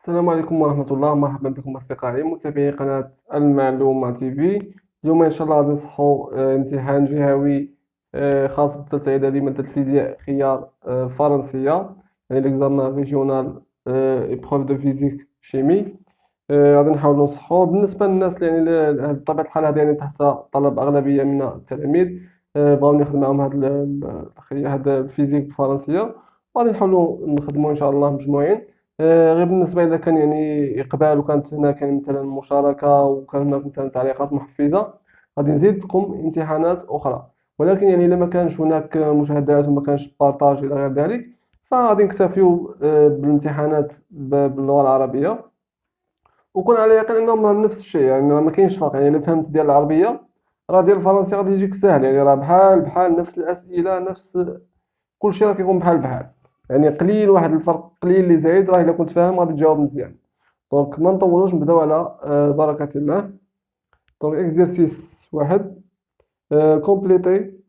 السلام عليكم ورحمة الله. مرحبا بكم أصدقائي متابعي قناة المعلومة تي في. اليوم إن شاء الله غادي نصحو امتحان جهوي خاص بالثالثة إعدادي مادة الفيزياء خيار فرنسية، يعني ليكزامان ريجيونال إبخوف دو فيزيك شيمي. غادي نحاولو نصحوه بالنسبة للناس اللي بطبيعة الحال هذه يعني تحت طلب أغلبية من التلاميذ بغاو نخدم معاهم هاد الفيزيك بالفرنسية، وغادي نحاولو نخدمو إن شاء الله مجموعين. غير بالنسبة إذا كان يعني إقبال وكانت هناك يعني مثلا مشاركة وكان هناك مثلا تعليقات محفزة، غادي نزيد لكم امتحانات أخرى. ولكن يعني إلا ما كانش هناك مشاهدات وما كانش بارطاج إلى غير ذلك، فغادي نكتفيو بالامتحانات باللغة العربية، وكون على يقين انهم راهم نفس الشيء، يعني راه ما كاينش فرق. يعني الا فهمت ديال العربيه راه ديال الفرنسيه غادي يجيك ساهل، يعني راه بحال بحال نفس الاسئله، نفس كل شيء راه كيكون بحال بحال. يعني قليل واحد الفرق قليل اللي زايد، راه الا كنت فاهم غادي تجاوب مزيان. دونك ما نطولوش، نبداو على بركه الله. دونك اكزرسيس واحد. كومبليتي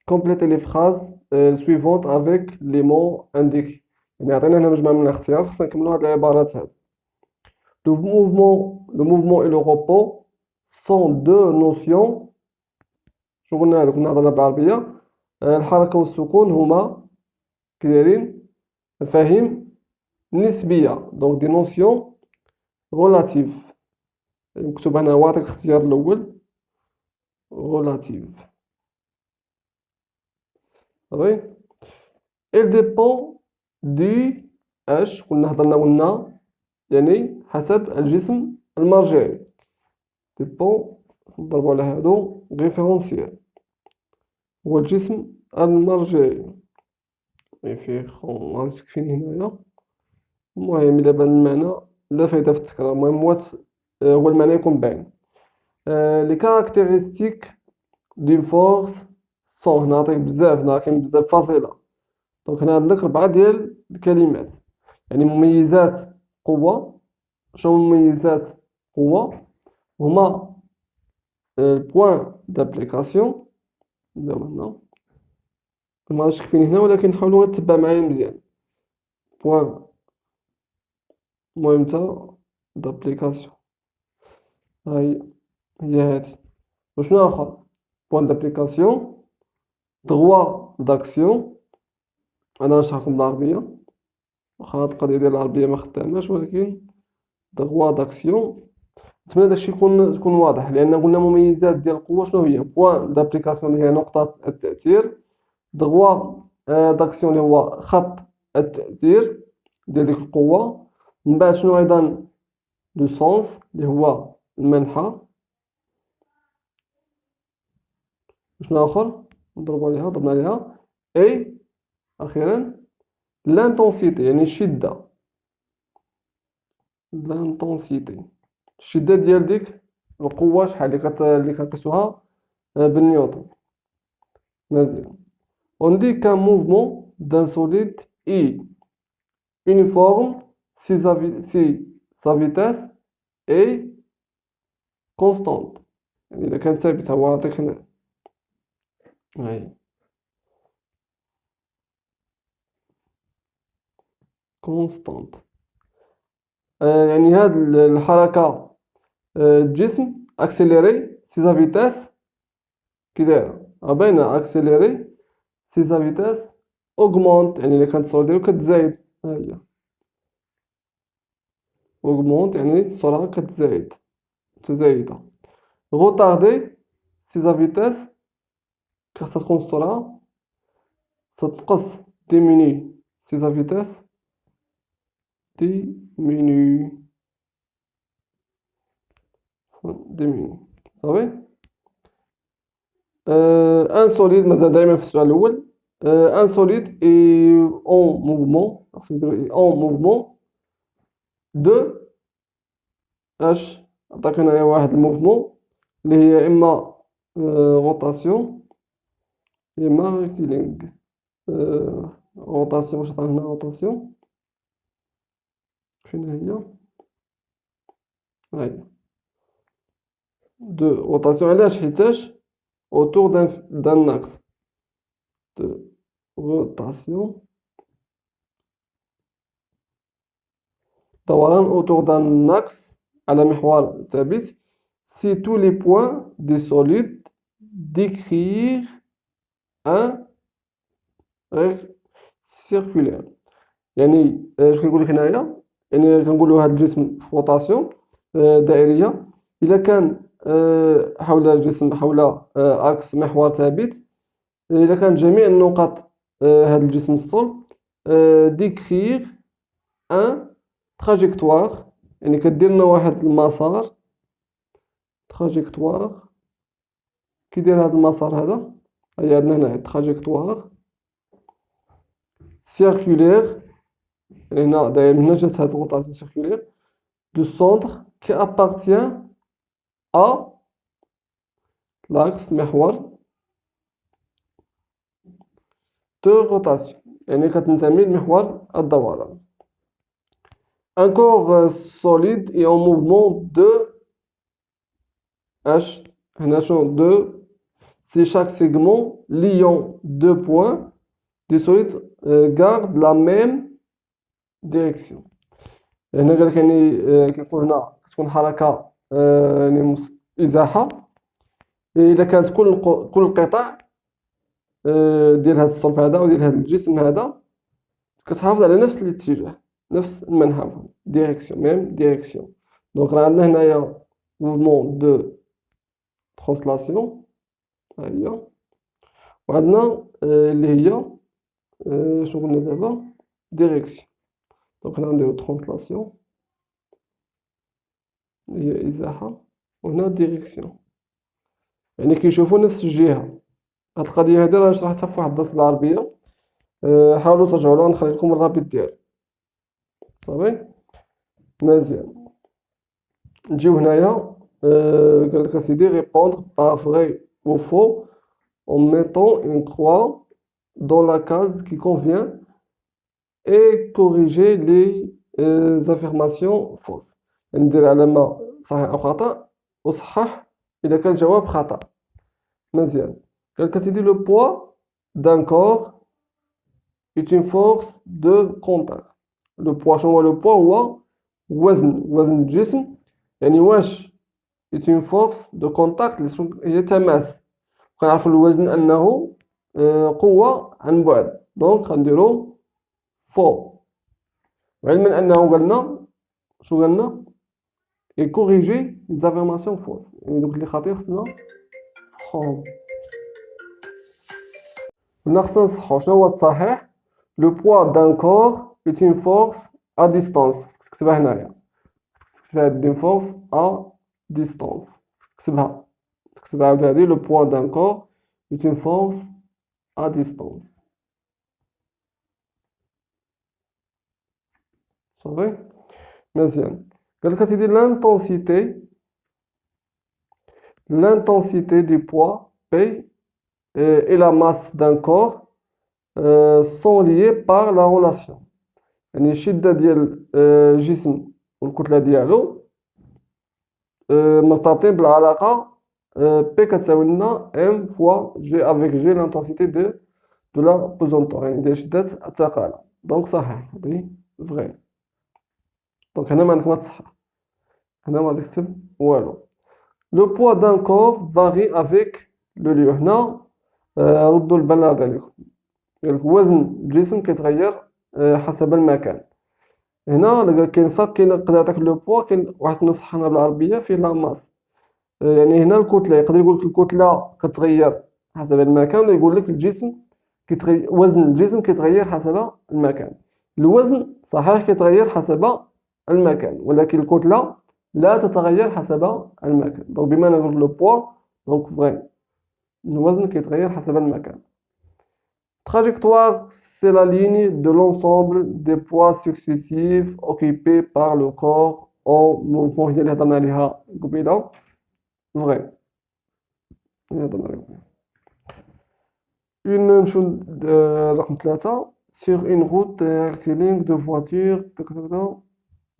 كومبليتي لي فراز سويفونت افيك لي مون انديك. يعني عطينا هنا مجموعه من الاختيارات، خصنا نكملوا هاد العبارات هاد. Le mouvement et le repos sont deux notions. شو قلنا هذا؟ كنا هضرنا بالعربية. الحركة والسكون هما كدايرين مفاهيم نسبية، دونك دي نوسيون غولاتيف. مكتوب هنا واعطيك الاختيار الأول غولاتيف. صافي. il dépend du اش كنا قلنا يعني حسب الجسم المرجعي. dépend نضربو على هادو référentiel هو الجسم المرجعي. فيه غادي تكفيني هنايا. المهم إلا بان المعنى لا فايدة في التكرار، المهم هو المعنى يكون باين. لي كاركتيرستيك دون فورس سون. هنا نعطيك بزاف، هنا كاين بزاف فاصلة. دونك هنا عندك 4 ديال الكلمات. يعني مميزات قوة. شنو مميزات قوة؟ هما بوان دابليكاسيون. نبداو هنا، مغاديش تكفيني هنا ولكن حاولوا تتبع معايا مزيان. بوان مهمة دابليكاسيون، هاي هي هادي. وشنو آخر؟ بوان دابليكاسيون، droit d'action. أنا نشرحكم بالعربية، واخا هاد القضية ديال العربية ما خداماش، ولكن droit d'action. نتمنى داكشي تكون واضح، لأن قلنا مميزات ديال القوة شنو هي؟ بوان دابليكاسيون اللي هي نقطة التأثير، droit d'action اللي هو خط التأثير ديال ديك القوة. من بعد شنو أيضا؟ لو سونس اللي هو المنحى. شنو آخر؟ ضربنا عليها. أي أخيرا لانتونسيتي يعني الشدة. لانتونسيتي الشدة ديال ديك القوة، شحال اللي كنقيسوها بالنيوتن. مزيان. On dit qu'un mouvement d'un solide est uniforme si sa vitesse est constante. يعني إذا كانت ثابتة. هو عطيك هنا هاي constante. يعني هاد الحركة الجسم اكسيليري سي سا فيتاس كي دايرة باينة. اكسيليري سي سا فيتاس اوغمونت، يعني إلا كانت السرعة ديالو كتزايد. ها هي اوغمونت يعني السرعة كتزايد، متزايدة. غوطاردي سي سا فيتاس خاصها تكون السرعة تتنقص. ديميني سي سا فيتاس ديميني ديميني. صافي. ان سوليد مازال دائما في السؤال الأول. ان سوليد اي اون موفمون، خاصك نديرو اي اون موفمون دو اش. عطاك هنايا واحد الموفمون اللي هي اما روتاسيون اما ريكتيلينغ. روتاسيون، واش عطانا هنا روتاسيون؟ فين هي؟ هاهي دو روتاسيون. علاش؟ حيتاش autour d'un axe de rotation. دوران autour d'un axe على محور ثابت. Si tous les points des solides décrire un règle circulaire. يعني اش كيقول لك هنايا، يعني كنقولوا هذا الجسم في روتاسيون دائريه، الا كان حول الجسم حول اكس محور ثابت، الا كان جميع النقط هذا الجسم الصلب ديكريغ ان تراجيكتوار، يعني كدير لنا واحد المسار تراجيكتوار كيدير هذا المسار هذا، هي عندنا هنا تراجيكتوار سيركولير، يعني هنا داير هنا جات هاد الروتاسيون سيركولير دو سونتر كي ابارتيان ا لاكس محور دو روتاسيون، يعني كتنتمي لمحور الدوران. Un corps solide et en mouvement de H, de si chaque segment liant deux points du solide garde la même direction. هنا قال لك يعني كيقول هنا تكون حركة يعني إزاحة إذا كانت كل قطع ديال هذا الصلب هذا وديال هذا الجسم هذا كتحافظ على نفس الاتجاه، نفس المنحى، ديريكسيون ميم ديريكسيون. دونك راه عندنا هنايا موفمون دو ترانسلاسيون ها هي، وعندنا اللي هي شنو قلنا دابا ديريكسيون. دونك هنا نديرو ترانسلاسيون هي ازاحه، وهنا ديريكسيون يعني كيشوفوا نفس الجهه. هاد القضيه هادي راه شرحتها في واحد الدرس بالعربيه، حاولوا ترجعوا لها، نخلي لكم الرابط ديالو صافي مزيان. نجيو هنايا قال لك اسيدي répondre par vrai ou faux en mettant une croix dans la case qui convient et corriger les affirmations fausses. ندير علامة صحيح أو خطأ وصحح إذا كان الجواب خطأ. مزيان. قال لك اسيدي le poids d'un corps est une force de contact. Le poids شنو هو le poids؟ هو وزن الجسم، يعني واش est une force de contact هي تماس. كنعرفوا الوزن أنه قوة عن بعد، دونك غنديرو فو، علما أنه قالنا شنو قالنا et corriger les affirmations fausses، يعني دوك اللي خاطئ خصنا نصحوهم. قلنا خصنا نصحو شنو هو الصحيح. le poids d'un corps est une force à distance، خصك تكتبها هنايا، خصك تكتبها d'une force à distance، تكتبها عاوتاني le poids d'un corps est une force à distance. صافي مزيان. قال لك اسيدي l'intensité du poids P et la masse d'un corps sont liés par la relation، يعني الشدة ديال الجسم والكتلة ديالو مرتبطين بالعلاقة P كتساوي لنا M fois G avec G l'intensité de la pesanteur، يعني ديال شدة الثقالة. دونك صحيح هادي فغي. دونك هنا ما عندك ما تصحح، هنا ما غادي تكتب والو. Le poids d'un corps varie avec le lieu. هنا ردوا البال على ذلك، قالك وزن الجسم كيتغير حسب المكان. هنا كاين فرق، كاين يقدر يعطيك لو بوا، كاين واحد النص هنا بالعربيه فيه لا ماس. يعني هنا الكتله يقدر يقول لك الكتله كتغير حسب المكان، ولا يقول لك الجسم كيتغير، وزن الجسم كيتغير حسب المكان. الوزن صحيح كيتغير حسب المكان، ولكن الكتله لا تتغير حسب المكان. دونك بما نقول لو بوا دونك فري الوزن كيتغير حسب المكان. Trajectoire, c'est la ligne de l'ensemble des poids successifs occupés par le corps en mouvement. هي اللي هضرنا عليها قبيله فري. نمشيو رقم 3 sur une route rectiligne de voiture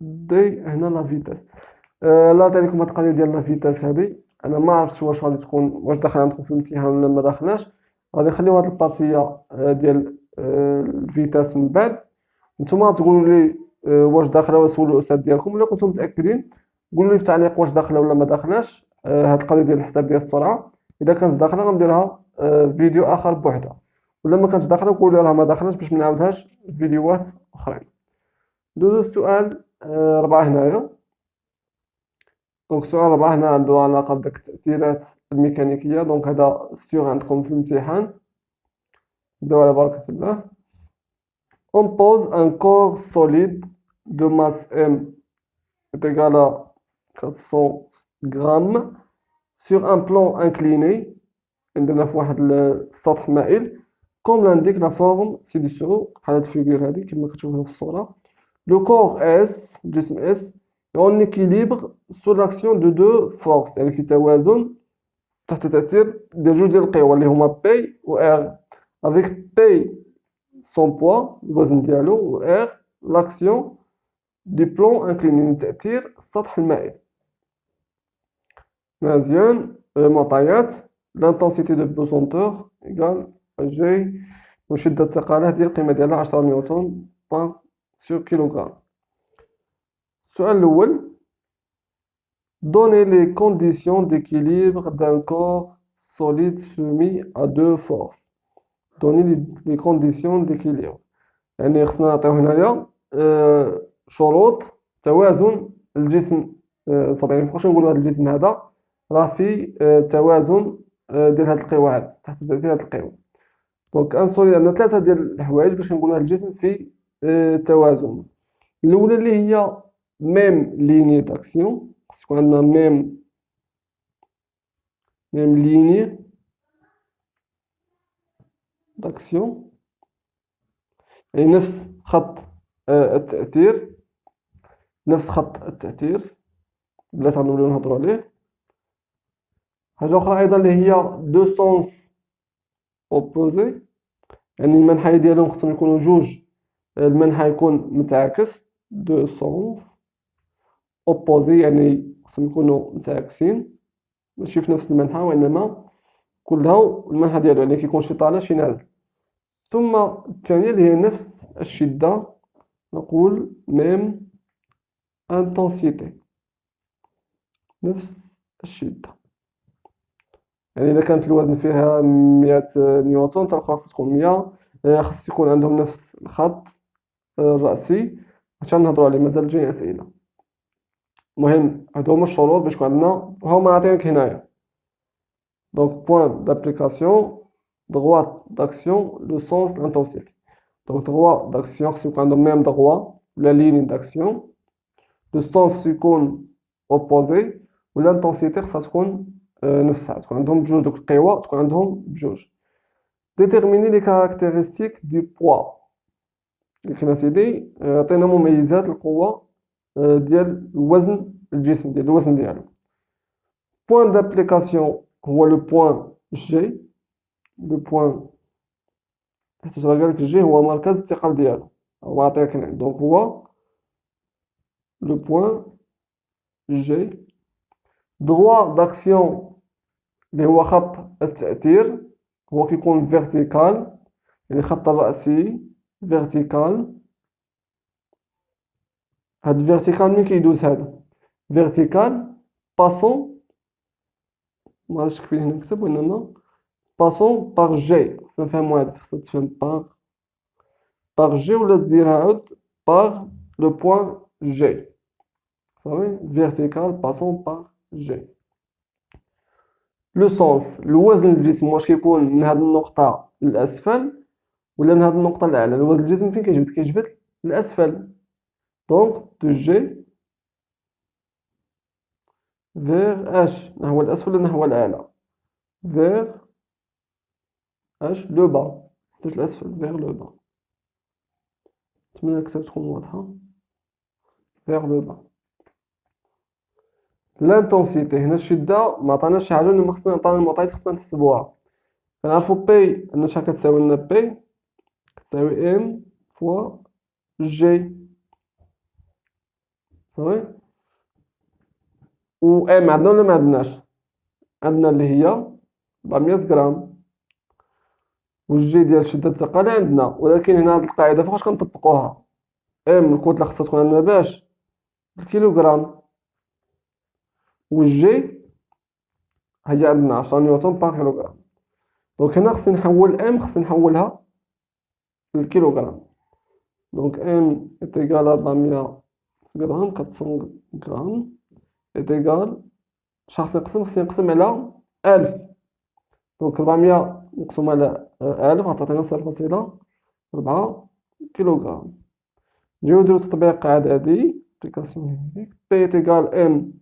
دي هنا لا فيتاس. لا تعطيكم هاد القضيه ديال لا فيتاس هادي، انا ما عرفتش واش غادي تكون، واش داخل عندكم في الامتحان ولا ما داخلاش. غادي نخليو هاد البارتيه ديال الفيتاس من بعد، نتوما تقولوا لي واش داخله، وسولوا الاستاذ ديالكم ولا كنتم متاكدين. قولوا لي في التعليق واش داخله ولا ما داخلاش هاد القضيه ديال الحساب ديال السرعه. اذا كانت داخله غنديرها فيديو اخر بوحدها، ولا ما كانتش داخله قولوا راه ما داخلاش باش ما نعاودهاش في فيديوهات اخرين. دوزو السؤال 4 هنايا. دونك السؤال 4 هنا عنده علاقه بداك التاثيرات الميكانيكيه. دونك هذا سيغ عندكم في الامتحان. نبداو على بركه الله. On pose un corps solide de masse M est égal à 400 grammes sur un plan incliné عندنا في واحد السطح مائل comme l'indique la forme ci-dessous. بحال هاد الفيغور هادي كما كتشوفوا في الصورة. Le corps S جسم S est en équilibre sous l'action de deux forces، يعني في توازن تحت تأثير ديال جوج ديال القوى اللي هما P و R. avec P son poids الوزن ديالو و R l'action du plan incliné تأثير السطح المائل. مزيان. معطيات l'intensité de pesanteur égale G وشدة الثقالة ديال القيمة ديالها 10 نيوتن بار سور كيلوغرام. السؤال الأول donnez les conditions d'équilibre d'un corps solide soumis à deux forces. donnez les conditions d'équilibre، يعني خصنا نعطيو هنايا شروط توازن الجسم. صافي يعني فوقاش نقولوا هذا الجسم هذا راه في توازن ديال هاد القوى هاد تحت تأثير هاد القوى. دونك ان سوليد عندنا ثلاثه ديال الحوايج باش كنقولوا هاد الجسم في توازن. الاولى اللي هي ميم ليني داكسيون، خص تكون عندنا ميم ليني داكسيون، يعني نفس خط التأثير، نفس خط التأثير بلا تنوليو نهضروا عليه. حاجة أخرى أيضا اللي هي دو سونس أوبوزي، يعني المنحى ديالهم خصهم يكونوا جوج، المنحى يكون متعاكس. دو سونس أوبوزي يعني خصهم يكونوا متعاكسين، ماشي في نفس المنحى وإنما كلها المنحى ديالو يعني كيكون شي طالع شي نازل. ثم الثانية اللي هي نفس الشدة، نقول ميم انتونسيتي، نفس الشدة. يعني إذا كانت الوزن فيها 100 نيوتن حتى الأخرى خصها تكون 100. خص يكون عندهم نفس الخط الرأسي. هادشي غنهضرو عليه مازال جاي أسئلة. المهم هادو هما الشروط باش يكون عندنا، وهما عاطينك هنايا. دونك بوان دابليكاسيون، droit d'action, le sens, l'intensité. Donc droit d'action خصو يكون عندهم ميم droit ولا ligne d'action. le sens يكون opposé، و l'intensité خصها تكون نفسها، تكون عندهم بجوج دوك القوى، تكون عندهم بجوج. déterminer les caractéristiques du poids. كيما سيدي عطينا مميزات القوة ديال الوزن الجسم، ديال الوزن ديالو. point d'application هو le point G. le point حيت راه قالك G هو مركز الثقل ديالو، هو عطيك هنا. دونك هو le point G. droit d'action اللي هو خط التأثير، هو كيكون فيرتيكال، يعني خط الرأسي فيرتيكال. هاد فيرتيكال مين كيدوز هادو فيرتيكال باسون، معرفتش كيفاش هنا نكتب، وإنما باسون باغ جي. خصنا نفهمو هاد، خصنا تفهم باغ جي ولا ديرها عاود باغ لو بوين جي. صافي فيرتيكال باسون باغ جي. لو سونس الوزن الجسم واش كيكون من هاد النقطة للأسفل ولا من هاد النقطة للأعلى. الوزن الجسم فين كيجبد للأسفل. دونك دو جي فيغ اش نحو الأسفل ولا نحو الأعلى. فيغ اش لو با، حيت الأسفل فيغ لو با. نتمنى الكتابة تكون واضحة. فيغ لو با. لانتونسيتي هنا الشدة معطاناش شي حاجة اللي خصنا عطانا المعطيات خصنا نحسبوها. كنعرفو بي عندنا شحال كتساوي لنا بي كتساوي ام فوا جي. صافي. و ام عندنا ولا معندناش؟ عندنا اللي هي 400 غرام. والجي ديال شدة الثقل عندنا، ولكن هنا هاد القاعدة فوقاش كنطبقوها؟ ام الكتلة خصها تكون عندنا باش بالكيلوغرام، والجي هي عندنا 10 نيوتن بار كيلوغرام. دونك هنا خصني نحول ام، خصني نحولها للكيلوغرام. دونك ام إيتيغال 400 غرام، 400 غرام إيتيغال شحال خصني نقسم على 1000. دونك 400 مقسوم على 1000 غتعطينا 0.4 كيلوغرام. نجيو نديرو تطبيق إعدادي أبليكاسيون بي إيتيغال ام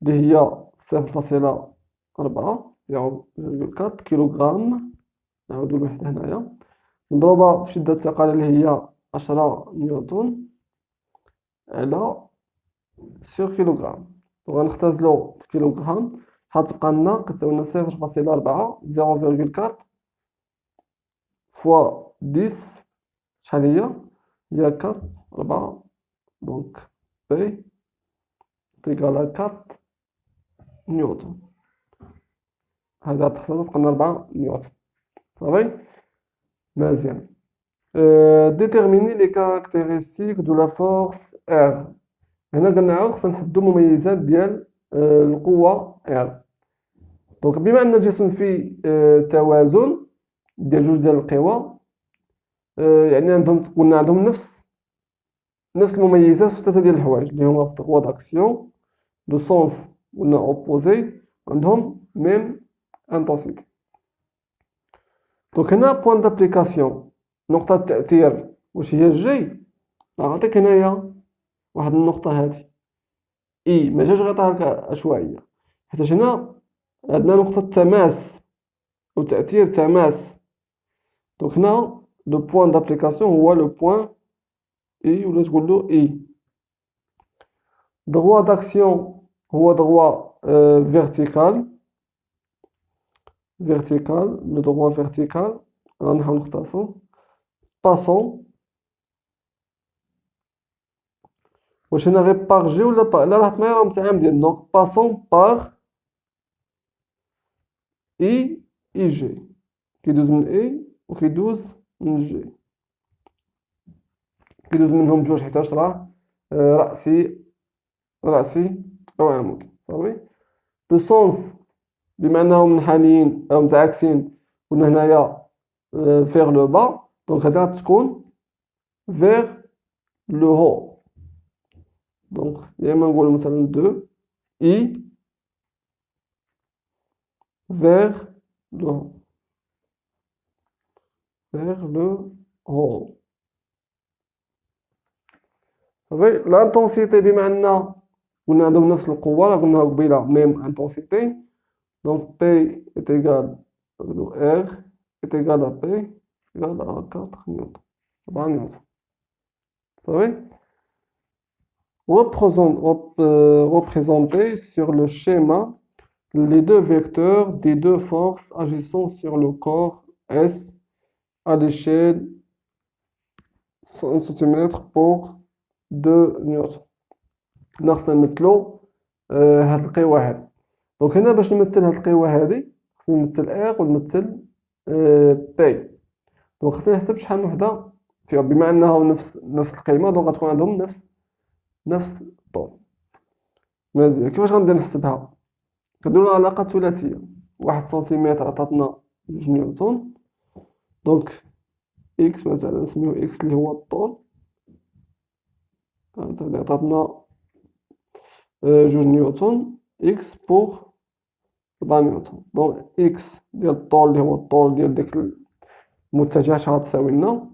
اللي هي 0.4 0.4 كيلوغرام، نعاودو الوحدة هنايا مضروبة في شدة الثقل اللي هي 10 نيوتن على سور كيلوغرام. غنختزلو الكيلوغرام غتبقى لنا كتساوي لنا 0.4 0.4 فوا 10 شحال هي 4. دونك بي تيكال 4 نيوتن، هذا تخصص تقلنا 4 نيوتن. صافي مزيان. déterminer les caractéristiques de la force R. هنا قلنا خصنا نحددو مميزات ديال القوة R. دونك بما أن الجسم فيه توازن ديال جوج ديال القوى، يعني قلنا عندهم نفس المميزات في ثلاثة ديال الحوايج اللي هما في القوة داكسيون لو سونس قلنا اوبوزي، عندهم ميم انتونسيتي. دونك هنا بوان دابليكاسيون، نقطة التأثير واش هي الجي، نعطيك هنايا واحد النقطة هادي اي ما جاش غيعطيها لك عشوائية، حيت هنا عندنا نقطة تماس أو تأثير تماس. دونك هنا لو بوان دابليكاسيون هو لو بوان اي ولا تقولو اي. droit d'action هو droit vertical. le droit vertical غنحاول نختصرو passons. واش هنا غير باغ جي ولا لا، راه معايا راه متعامدين. دونك passons باغ اي جي، كيدوز من اي وكيدوز من جي، كيدوز منهم بجوج حيتاش راه رأسي أو عمود. صافي لو سونس بما أنهم منحنيين أو متعاكسين، قلنا هنايا فيغ لو با، دونك هادي غتكون فيغ لو هو. دونك يا إما نقولو مثلا دو إي فيغ لو هو، فيغ لو هو. صافي لانتونسيتي بما أن قلنا عندهم نفس القوة، راه قلناها قبيلة ميم انتونسيتي. دونك بي إيتيغال R إيتيغال à P إيغال à 4 نيوتن، 4 نيوتن. صافي représenter sur le schéma les deux vecteurs des deux forces agissant sur le corps S à l'échelle 100 cm pour 2 نيوتن. هنا خصنا نمثلو هاد القوة هادي. دونك هنا باش نمثل هاد القوة هادي خصني نمثل R ونمثل بي. دونك خصني نحسب شحال من وحدة فيهم، بما أنهم نفس القيمة دونك غتكون عندهم نفس الطول. مزيان، كيفاش غندير نحسبها؟ كنديرو علاقة ثلاثية، 1 سنتيمتر عطاتنا 2 نيوتن. دونك إكس مثلا نسميو إكس اللي هو الطول، عطاتنا 2 نيوتن، إكس بوغ 4 نيوتن. دونك إكس ديال الطول اللي هو الطول ديال ديك المتجه شحال غتساوي لنا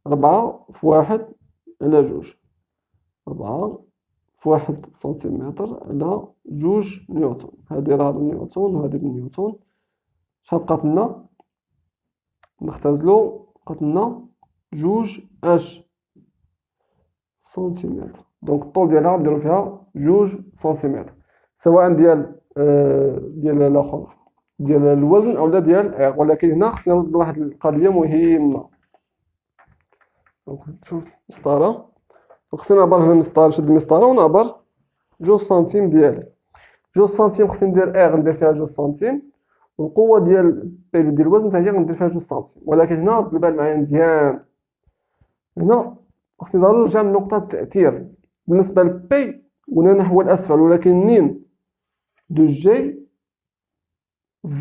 4 في 1 على 2، 4 في 1 سنتيمتر على 2 نيوتن. هادي راه بالنيوتن وهادي بالنيوتن. شحال بقات لنا؟ نختزلو بقات لنا 2 اش سنتيمتر. دونك الطول ديالها نديرو فيها 2 سنتيمتر، سواء ديال الاخر ديال الوزن اولا ديال ولكن هنا خصنا نرد لواحد القضيه مهمه. دونك نشوف مسطره، خصني نعبر هنا المسطره، نشد المسطره ونعبر 2 سنتيم ديالي. 2 سنتيم خصني ندير ندير فيها 2 سنتيم، والقوه ديال الوزن حتى هي غندير فيها 2 سنتيم. ولكن هنا رد البال معايا مزيان، هنا خصني ضروري نرجع لنقطة التأثير. بالنسبة ل P قلنا نحو الأسفل، ولكن منين دو جي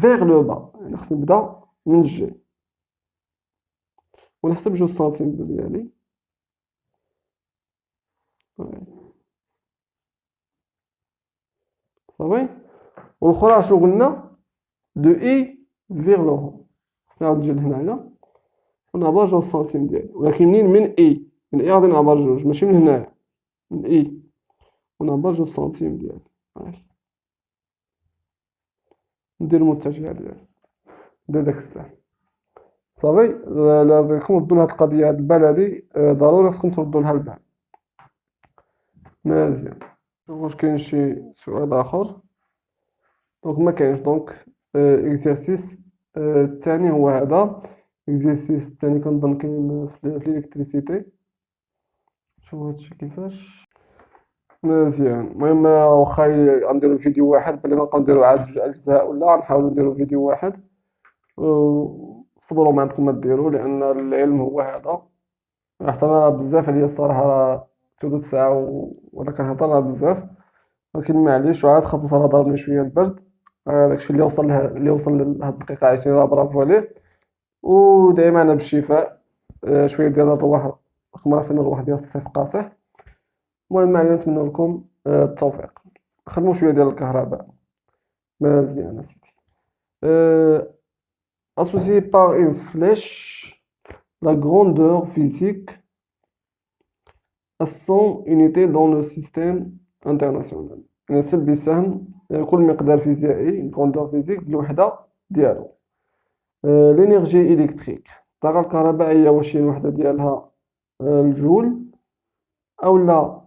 فيغ لو با، يعني خصني نبدا من الجي ونحسب 2 سنتيم ديالي. صافي. والأخرى شنو قلنا؟ دو إي فيغ لو هون، خصني عاود نجي لهنايا ونعبر 2 سنتيم ديالي، ولكن منين من إي، من إي غادي نعبر 2 ماشي من هنايا، من إي ونعبر 2 سنتيم ديالي. ندير المتجهة ديالي، ندير داك السهم. صافي. لا راكم ردوا لهاد القضية، هاد البال هادي ضروري خصكم تردوا لها البال. مزيان. واش كاين شي سؤال آخر؟ دونك ما كاينش. دونك اكزرسيس الثاني هو هذا. اكزرسيس الثاني كنظن كاين في الالكتريسيتي. شوف هادشي كيفاش. مزيان. المهم واخا غنديرو فيديو واحد، بلي غنبقاو نديرو عاد 2 أجزاء، ولا غنحاولو نديرو فيديو واحد. صبروا ما عندكم ما ديروا، لان العلم هو هذا. حتى انا راه بزاف عليا الصراحه، راه ثلث ساعه وانا كنهضر راه بزاف، ولكن معليش. وعاد خاصة راه ضربني شويه البرد. داكشي اللي وصل لهاد الدقيقه 20 راه برافو عليه. ودائما انا بالشفاء. شويه ديال الرواح، راكم عارفين الرواح ديال الصيف قاصح. المهم علينا نتمنى لكم التوفيق. خدموا شويه ديال الكهرباء. مزيان اسيدي. associé par une flèche la grandeur physique à 100 unités dans le système international. ينسب بسهم كل مقدار فيزيائي grandeur physique بالوحدة ديالو. لينيرجي إلكتريك، الطاقة الكهربائية، واش هي الوحدة ديالها الجول أولا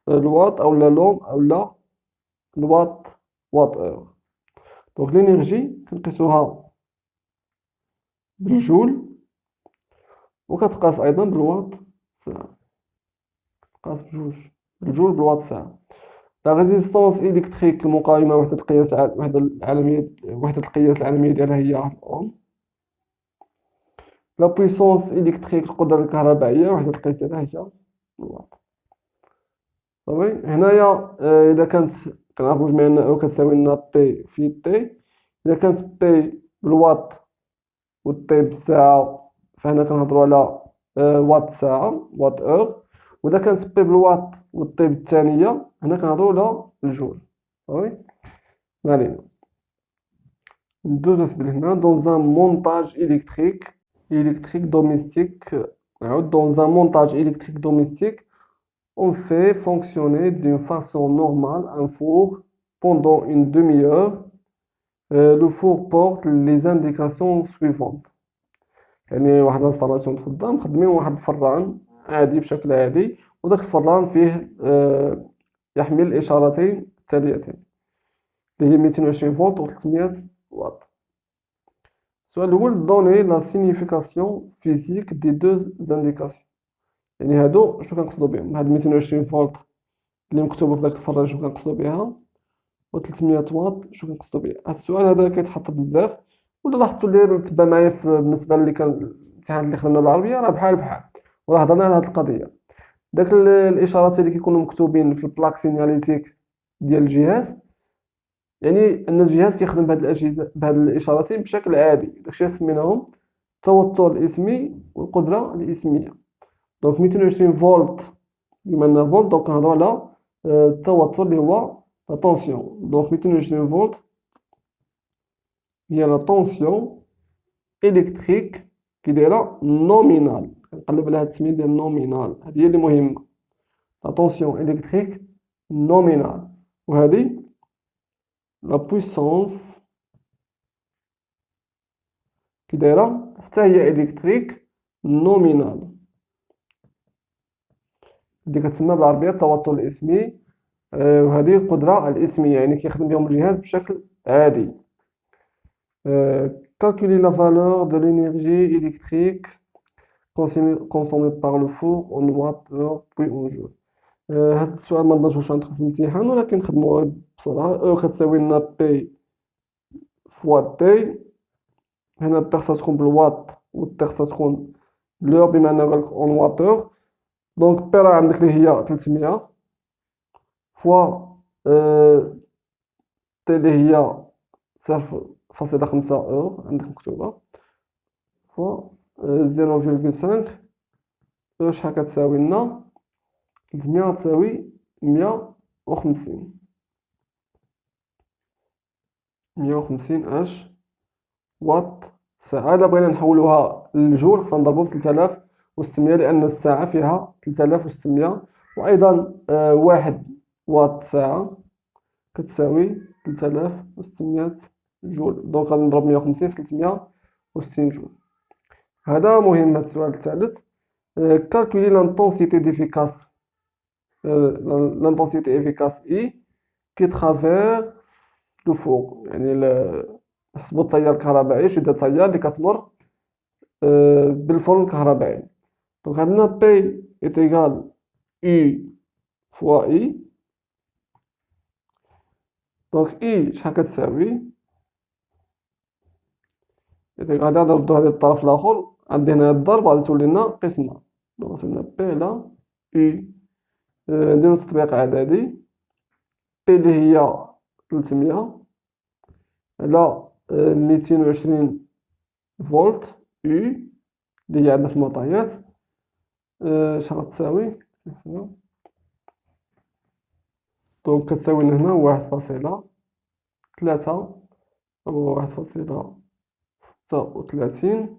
الواط أولا لوم أولا الواط واط اور. دونك لينيرجي كنقيسوها بالجول، وكتقاس أيضا بالواط ساعة. تقاس بجوج، الجول بالواط ساعة. لا ريزيستونس إلكتريك، المقاومة، وحدة القياس العالمية ديالها هي الأوم. لا بويسونس إلكتريك، القدرة الكهربائية، وحدة القياس ديالها هي الواط. صافي. هنايا إذا كانت كنعرفو بما أن أو كتساوي لنا بي في تي، إذا كانت بي بالواط و تي بالساعة، فهنا كنهضرو على واط ساعة، واط اور. وإذا كانت بي بالواط و تي بالثانية، هنا كنهضرو على الجول. صافي. ما علينا. ندوزو أسيدي لهنا. دون ان مونتاج électrique domestique. Dans un montage électrique domestique, on fait fonctionner d'une façon normale un four pendant une demi-heure. Le four porte les indications suivantes. يعني واحد الانستالاسيون في الدار مخدمين واحد الفران عادي بشكل عادي، وداك الفران فيه يحمل الإشارتين التاليتين اللي هي 220 فولت و 300 واط. السؤال الأول: دوني لا سينيفيكاسيون فيزيك دي دو زانديكاسيون. يعني هادو شنو كنقصدو بهم؟ هاد 220 فولت اللي مكتوبة في داك الفران شنو كنقصدو بها؟ و 300 واط شنو كنقصدو بها؟ هاد السؤال هذا كيتحط بزاف، ولا لاحظتو اللي تبع معايا بالنسبة اللي كان الامتحان اللي خدمنا بالعربية راه بحال بحال، وراه هضرنا على هاد القضية. داك الإشارات اللي كيكونوا مكتوبين في البلاك سيناليتيك ديال الجهاز، يعني ان الجهاز كيخدم بهاد الاجهزه بهاد الاشارتين بشكل عادي. داكشي سميناهم التوتر الاسمي والقدره الاسميه. دونك 220 فولت بما انها فولت، دونك كنهضروا على التوتر اللي هو لا طونسيون. دونك 220 فولت هي لا طونسيون الكتريك كي دايره نومينال. كنقلب على هاد السميه ديال نومينال، هذه هي اللي مهمه. لا طونسيون الكتريك نومينال، وهذه لا بويسونس كي دايره حتى هي الكتريك نومينال، اللي كتسمى بالعربيه التوتر الاسمي. وهذه القدره الاسميه، يعني كيخدم بهم الجهاز بشكل عادي. calculer la valeur de l'énergie électrique consommée par le four en watts-heure puis en joule. هذا السؤال ما نظنش واش غندخل في الامتحان، ولكن نخدموه بسرعه. او كتساوي لنا بي فوا تي. هنا التاغ تكون بالواط والتاغ تكون لو بما أنه قالك أون واتور، دونك بي راه عندك اللي هي 300 فوا تي اللي هي 0.5 عندك مكتوبة، فوا 0.5. شحال كتساوي لنا؟ 300 تساوي 150. 150 اش واط ساعة. إلا بغينا نحولوها للجول خصنا نضربو ب 3600، لأن الساعة فيها 3600. وأيضا واحد واط ساعة كتساوي 3600 جول. دونك غادي نضرب 150 في 360 جول. هذا مهم. هذا السؤال الثالث: calculer l'intensité d'efficace l'intensité efficace I qui traverse le four. يعني نحسبوا التيار الكهربائي، شدة التيار اللي كتمر بالفرن الكهربائي. دونك عندنا بي est égal U fois I. دونك I شحال كتساوي؟ غادي نردو هذا الطرف الآخر، عندي هنا الضرب غادي تولي لنا قسمة. دونك غتولي لنا بي على U. نديرو تطبيق إعدادي. بي اللي هي 300 على 220 فولت U اللي هي عندنا في المعطيات، شحال غتساوي؟ دونك كتساوي لنا هنا 1.3 أو 1.36.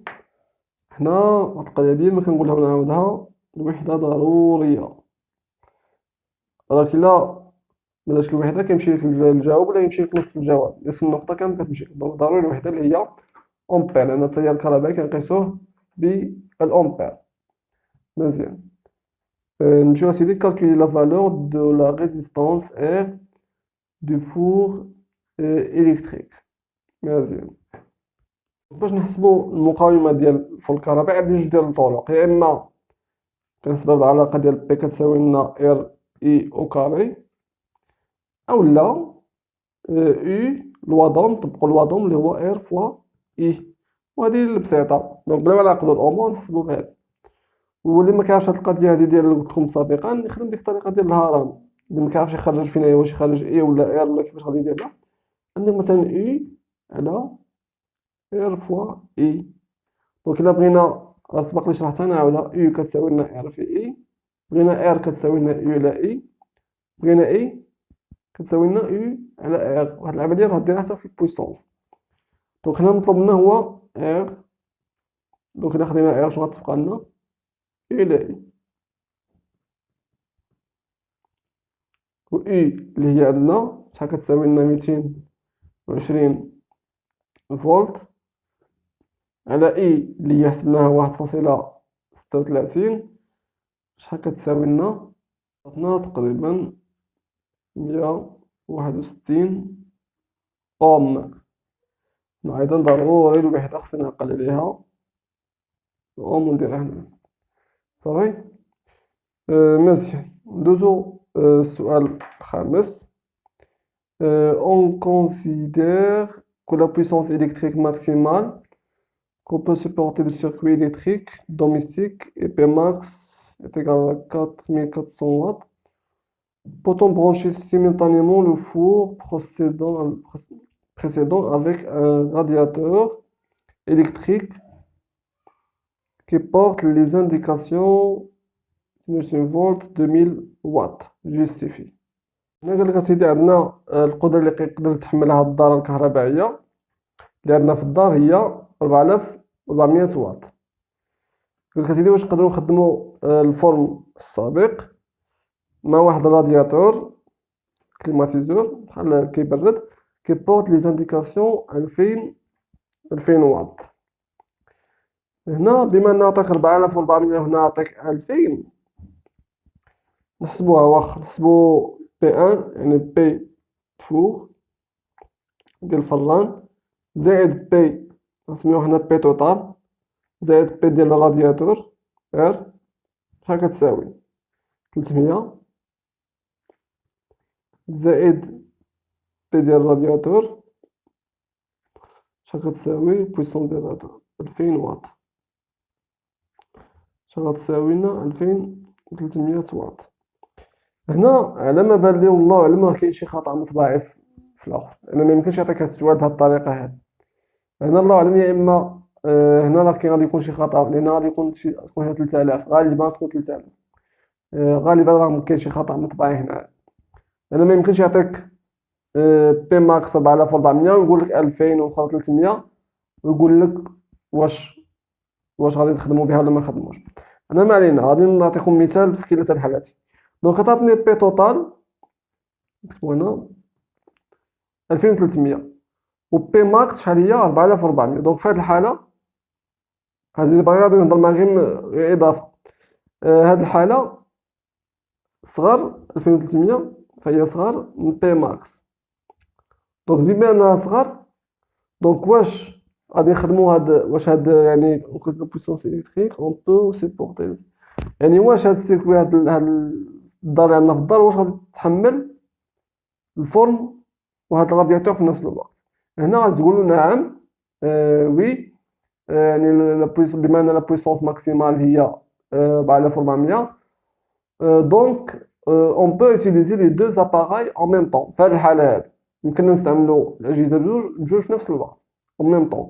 حنا هاد القضية ديما كنقولها ونعاودها: الوحدة ضرورية. راك إلا مدارتش الوحدة كيمشي لك الجواب ولا يمشي لك نصف الجواب، نصف النقطة كامل كتمشي لك. دونك ضروري الوحدة اللي هي أمبير، لأن التيار الكهربائي كنقيسوه بالأمبير. مزيان. نمشيو أسيدي calculer la valeur de la résistance R du four électrique. مزيان. باش نحسبوا المقاومة ديال الفرن الكهربائي عندي جوج ديال الطرق: يا إما كنحسبها بالعلاقة ديال بي كتساوي لنا ار اي او كاري، أولا او الوضم، نطبقوا الوضم اللي هو ار فوا اي. وهذه بسيطة. دونك بلا ما نعقدو الأمور نحسبو غير. واللي ما كيعرفش هاد القضية هادي ديال اللي قلت لكم سابقا يخدم ديك الطريقة ديال الهرم. اللي ما كيعرفش يخرج فينا واش يخرج اي ولا ار ولا كيفاش غادي يديرها، عندك مثلا اي على ار فوا اي. دونك إلا بغينا السبق اللي شرحتها نعاودها: يو كتساوي لنا ار في اي، بغينا ار كتساوي لنا يو على اي، بغينا اي كتساوي لنا يو على ار. وهاد العملية راه ديرها حتى في البويسونس. دونك هنا المطلوب منا هو ار. دونك إلا خدينا ار شنو غتبقى لنا؟ يو على اي. و اي اللي هي عندنا شحال كتساوي لنا؟ 220 فولت على اي اللي هي حسبناها 1.36. شحال كتساوي لنا؟ عطنا تقريبا 161 أوم. أيضا ضروري الوحدة خصني نعقل عليها أوم ونديرها هنا. صافي. مزيان. ندوزو السؤال الخامس. On considère que la puissance électrique maximale qu'on peut supporter le circuit électrique domestique et Pmax est égal à 4400 watts. Peut-on brancher simultanément le four précédent avec un radiateur électrique qui porte les indications 200 فولت 2000 واط؟ جوستيفي. هنا قال لك اسيدي عندنا القدرة اللي كيقدر يتحملها الدارة الكهربائية اللي عندنا في الدار هي 4400 واط. قال لك اسيدي واش نقدروا نخدموا الفرن السابق مع واحد الرادياتور كليماتيزور بحال كيبرد كيبورت لي زانديكاسيون 2000 واط. هنا بما ان عطاك 4400 وهنا عطاك 2000، نحسبوها. واخا نحسبو بي ان يعني بي فور ديال الفران زائد بي نسميوه هنا بي توتال زائد بي ديال الرادياتور ار. شحال كتساوي؟ 300 زائد بي ديال الرادياتور شحال كتساوي؟ بويسون ديال الرادياتور 2000 واط. غتساوي لنا 2300 واط. هنا على ما بان لي والله أعلم راه كاين شي خطأ مطبعي في الآخر، لأن ميمكنش يعطيك هاد السؤال بهاد الطريقة هادي. هنا الله أعلم يا إما هنا راه غادي يكون شي خطأ، لأن غادي يكون تكون هنا 3000 غالبا تكون 3000. غالبا راه كاين شي خطأ مطبعي هنا، لأن ميمكنش يعطيك بي ماكس 4400 ويقول لك 2000 وأخرى 300 ويقول لك واش غادي تخدموا بها ولا ما نخدموش. انا ما علينا، غادي نعطيكم مثال في كلا الحالات. دونك عطاتني بي توتال نكتبو هنا 2300 وبي ماكس شحال هي 4400. دونك في هذه الحاله هذه اللي باغي غادي نهضر مع غير اضافه. هذه الحاله صغر 2300 فهي صغر من بي ماكس. دونك بما انها صغر، دونك واش غادي نخدموا واش يعني لا بويسونس الكتريك اون بو سيبورتي، يعني واش هاد السيركوي هاد الدار اللي عندنا في الدار واش غادي تحمل الفورم وهاد الرادياتور في نفس الوقت. هنا غتقولوا نعم، وي، يعني بما ان لا بويسونس ماكسيمال هي 4400، دونك اون بو utiliser لي دو اباراي en même temps. في هاد الحاله هادي يمكننا نستعملوا الاجهزه بجوج في نفس الوقت en même temps.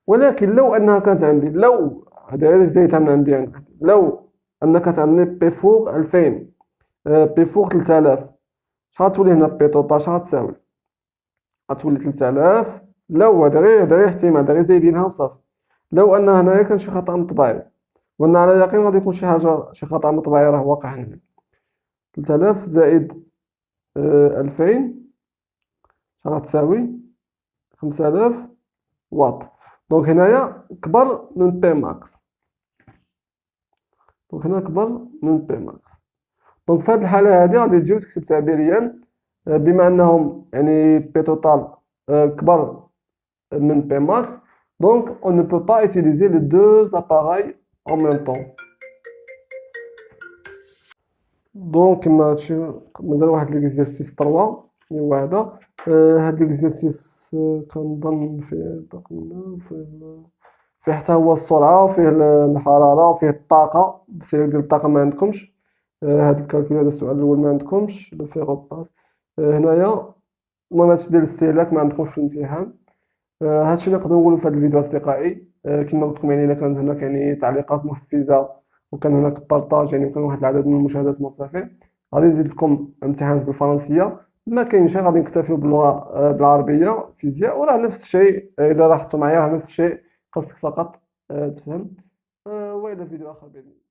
ولكن لو انها كانت عندي، لو هذا غير زايدها من عندي يعني، لو ان كانت عندي بي فوق 2000 بي فوق 3000، شحال تولي هنا بي توتال شحال غتساوي؟ غتولي 3000. لو هذا غير احتمال، هذا غير زايدينها وصافي. لو ان هنايا كان شي خطأ مطبعي، وانا على يقين غادي يكون شي حاجه، شي خطأ مطبعي راه واقع هنا. 3000 زائد 2000 شحال غتساوي؟ 5000 واط. دونك هنايا كبر من بي ماكس، دونك هنا كبر من بي ماكس. دونك في هذه الحالة هذه غادي تجي وتكتب تعبيريا بما أنهم يعني بي توتال كبر من بي ماكس، دونك on ne peut pas utiliser les deux appareils en même temps. دونك كما هادشي مازال واحد ليكزيرسيس 3 اللي هو هذا. هاد ليكزيرسيس كنظن فيه فيه حتى هو السرعة، وفيه الحرارة، وفيه الطاقة، السير ديال الطاقة ما عندكمش. هاد الكالكول، هذا السؤال الأول ما عندكمش لو فيغو باس. هنايا المهم هادشي ديال الاستهلاك ما عندكمش في الامتحان. هادشي اللي نقدر نقولو في هاد الفيديو أصدقائي. كما قلت لكم يعني إلا كانت هناك يعني تعليقات محفزة وكان هناك بارطاج، يعني وكان واحد العدد من المشاهدات مرتفع، غادي نزيد لكم امتحانات بالفرنسية. ما كاينش غادي نكتفيو باللغة بالعربية فيزياء، وراه نفس الشيء إذا لاحظتوا معايا راه نفس الشيء، خاصك فقط تفهم. وإلى فيديو آخر بإذن الله.